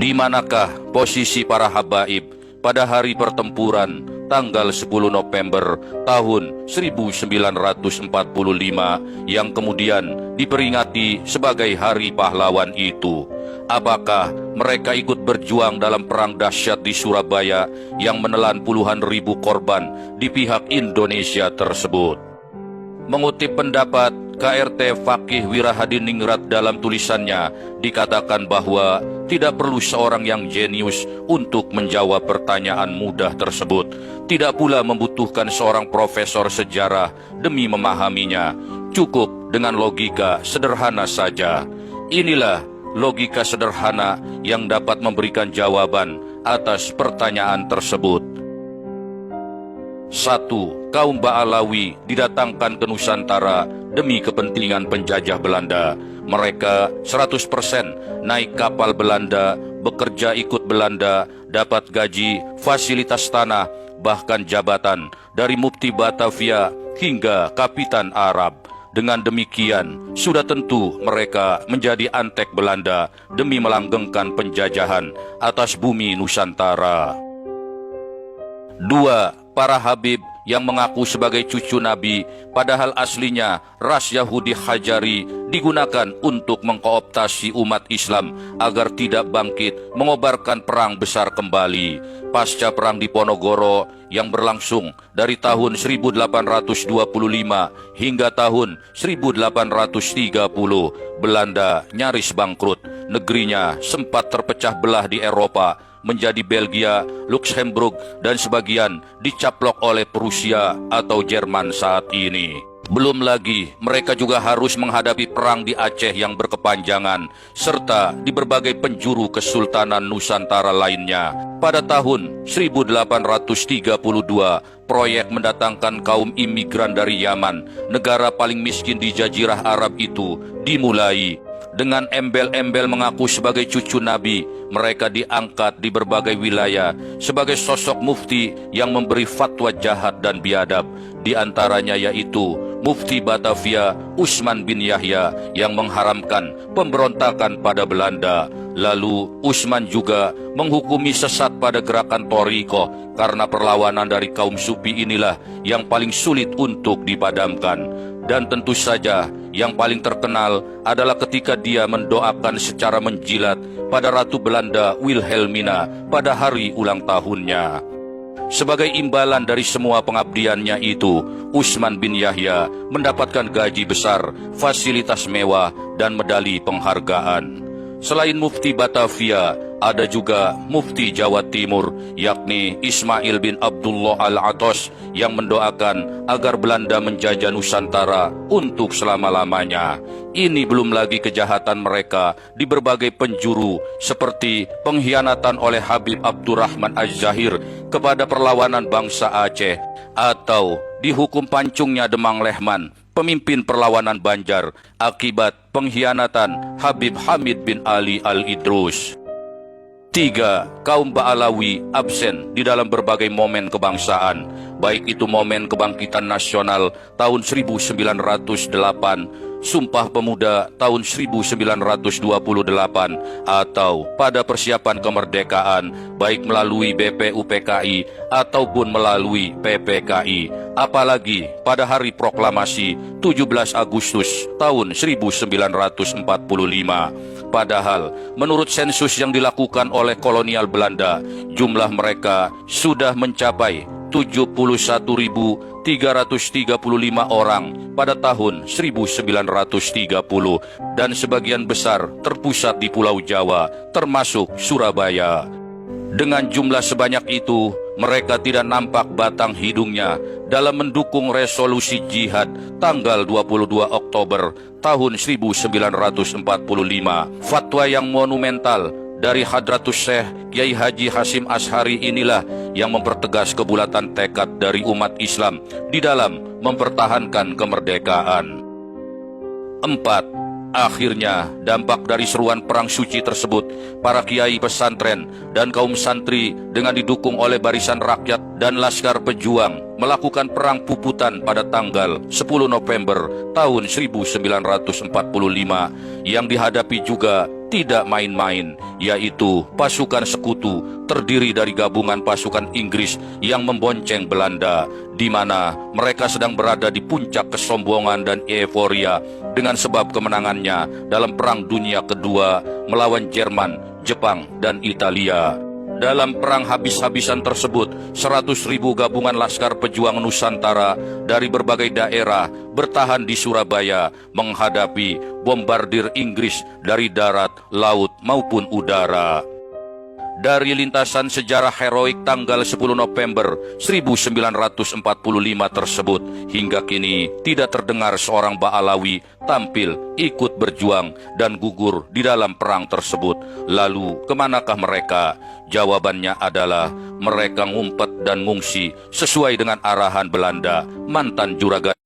Di manakah posisi para habaib pada hari pertempuran tanggal 10 November tahun 1945 yang kemudian diperingati sebagai Hari Pahlawan itu? Apakah mereka ikut berjuang dalam perang dahsyat di Surabaya yang menelan puluhan ribu korban di pihak Indonesia tersebut? Mengutip pendapat KRT Fakih Wirahadiningrat dalam tulisannya, dikatakan bahwa tidak perlu seorang yang jenius untuk menjawab pertanyaan mudah tersebut. Tidak pula membutuhkan seorang profesor sejarah demi memahaminya. Cukup dengan logika sederhana saja. Inilah logika sederhana yang dapat memberikan jawaban atas pertanyaan tersebut. 1. Kaum Ba'alawi didatangkan ke Nusantara demi kepentingan penjajah Belanda. Mereka 100% naik kapal Belanda, bekerja ikut Belanda, dapat gaji, fasilitas tanah, bahkan jabatan dari Mufti Batavia hingga Kapitan Arab. Dengan demikian, sudah tentu mereka menjadi antek Belanda demi melanggengkan penjajahan atas bumi Nusantara. 2. Para Habib yang mengaku sebagai cucu Nabi, padahal aslinya ras Yahudi Hajari, digunakan untuk mengkooptasi umat Islam agar tidak bangkit mengobarkan perang besar kembali. Pasca perang Diponegoro yang berlangsung dari tahun 1825 hingga tahun 1830, Belanda nyaris bangkrut. Negerinya sempat terpecah belah di Eropa menjadi Belgia, Luxembourg, dan sebagian dicaplok oleh Prusia atau Jerman saat ini. Belum lagi mereka juga harus menghadapi perang di Aceh yang berkepanjangan, serta di berbagai penjuru Kesultanan Nusantara lainnya. Pada tahun 1832, proyek mendatangkan kaum imigran dari Yaman, negara paling miskin di Jazirah Arab itu, dimulai. Dengan embel-embel mengaku sebagai cucu Nabi, mereka diangkat di berbagai wilayah sebagai sosok mufti yang memberi fatwa jahat dan biadab. Di antaranya yaitu Mufti Batavia Usman bin Yahya yang mengharamkan pemberontakan pada Belanda. Lalu Usman juga menghukumi sesat pada gerakan Toriko karena perlawanan dari kaum Sufi inilah yang paling sulit untuk dipadamkan. Dan tentu saja yang paling terkenal adalah ketika dia mendoakan secara menjilat pada Ratu Belanda Wilhelmina pada hari ulang tahunnya. Sebagai imbalan dari semua pengabdiannya itu, Usman bin Yahya mendapatkan gaji besar, fasilitas mewah, dan medali penghargaan. Selain Mufti Batavia, ada juga Mufti Jawa Timur, yakni Ismail bin Abdullah Al-Atos, yang mendoakan agar Belanda menjajah Nusantara untuk selama-lamanya. Ini belum lagi kejahatan mereka di berbagai penjuru, seperti pengkhianatan oleh Habib Abdurrahman Az-Zahir kepada perlawanan bangsa Aceh, atau dihukum pancungnya Demang Lehman, pemimpin perlawanan Banjar, akibat pengkhianatan Habib Hamid bin Ali Al-Idrus. 3. Kaum Ba'alawi absen di dalam berbagai momen kebangsaan, baik itu momen kebangkitan nasional tahun 1908, Sumpah Pemuda tahun 1928, atau pada persiapan kemerdekaan, baik melalui BPUPKI ataupun melalui PPKI, apalagi pada hari proklamasi 17 Agustus tahun 1945. Padahal, menurut sensus yang dilakukan oleh kolonial Belanda, jumlah mereka sudah mencapai 71.335 orang pada tahun 1930, dan sebagian besar terpusat di Pulau Jawa, termasuk Surabaya. Dengan jumlah sebanyak itu, mereka tidak nampak batang hidungnya dalam mendukung resolusi jihad tanggal 22 Oktober tahun 1945. Fatwa yang monumental dari Hadratus Syekh Kiai Haji Hasyim Asy'ari inilah yang mempertegas kebulatan tekad dari umat Islam di dalam mempertahankan kemerdekaan. 4. Akhirnya, dampak dari seruan perang suci tersebut, para kiai pesantren dan kaum santri dengan didukung oleh barisan rakyat dan laskar pejuang melakukan perang puputan pada tanggal 10 November tahun 1945 yang dihadapi juga tidak main-main, yaitu pasukan sekutu terdiri dari gabungan pasukan Inggris yang membonceng Belanda, di mana mereka sedang berada di puncak kesombongan dan euforia dengan sebab kemenangannya dalam Perang Dunia Kedua melawan Jerman, Jepang, dan Italia. Dalam perang habis-habisan tersebut, 100.000 gabungan Laskar Pejuang Nusantara dari berbagai daerah bertahan di Surabaya menghadapi bombardir Inggris dari darat, laut, maupun udara. Dari lintasan sejarah heroik tanggal 10 November 1945 tersebut, hingga kini tidak terdengar seorang Ba'alawi tampil ikut berjuang dan gugur di dalam perang tersebut. Lalu kemanakah mereka? Jawabannya adalah mereka ngumpet dan ngungsi sesuai dengan arahan Belanda, mantan juragan